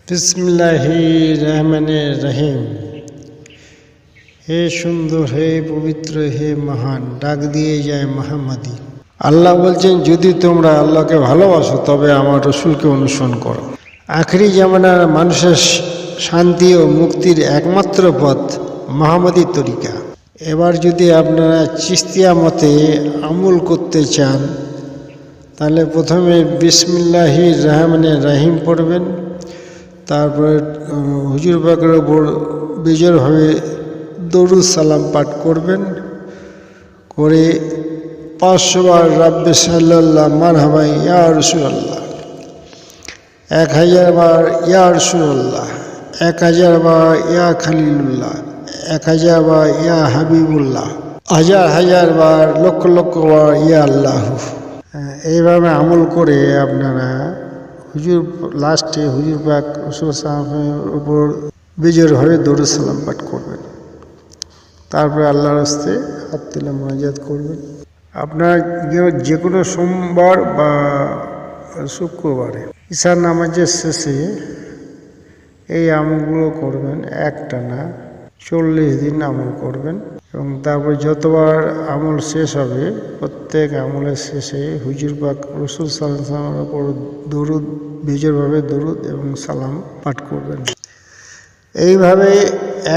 বিসমিল্লাহির রহমানির রহিম। হে সুন্দর, হে পবিত্র, হে মহান, ডাক দিয়ে যায় মাহমুদী। আল্লাহ বলছেন, যদি তোমরা আল্লাহকে ভালোবাসো তবে আমার রসুলকে অনুসরণ করো। আখেরি জামানার মানুষের শান্তি ও মুক্তির একমাত্র পথ মাহমুদী তরিকা। এবার যদি আপনারা চিশতিয়া মতে আমল করতে চান তাহলে প্রথমে বিসমিল্লাহির রহমানির রহিম পড়বেন, তারপরে হুজুর পাকের ওপর বিজয়ভাবে দরুদ সালাম পাঠ করবেন, করে 500 বার রাব্বে সাল্লাল্লাহ মারহাবা ইয়া রাসূলুল্লাহ, 1000 বার ইয়া রাসূলুল্লাহ, 1000 বার ইয়া খলিলুল্লাহ, 1000 বার ইয়া হাবিবুল্লাহ, হাজার বার লক্ষ লক্ষ বার ইয়া আল্লাহ। এইভাবে আমল করে আপনারা হুজুর লাস্টে হুজুর পাক রাসূল সাল্লাল্লাহু উপর বিজয়ভাবে দরুদ সালাম পাঠ করবেন, তারপরে আল্লাহর হস্তে হাত তুলে মোনাজাত করবেন। আপনার যে কোনো সোমবার বা শুক্রবারে ঈশার নামাজের শেষে এই আমলগুলো করবেন, একটানা 40 দিন আমল করবেন, এবং তারপর যতবার আমল শেষ হবে প্রত্যেক আমলের শেষে হুজুর পাক রাসূল সাল্লাল্লাহু আলাইহি ওয়াসাল্লামের উপর দরুদ, বিজয়ভাবে দরুদ এবং সালাম পাঠ করবেন। এইভাবে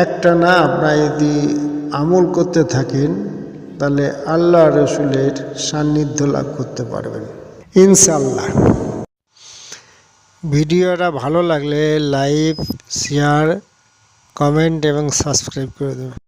একটানা আপনারা যদি আমল করতে থাকেন তাহলে আল্লাহ রসুলের সান্নিধ্য লাভ করতে পারবেন ইনশাআল্লাহ। ভিডিওটা ভালো লাগলে লাইক, শেয়ার, কমেন্ট এবং সাবস্ক্রাইব করে দেবেন।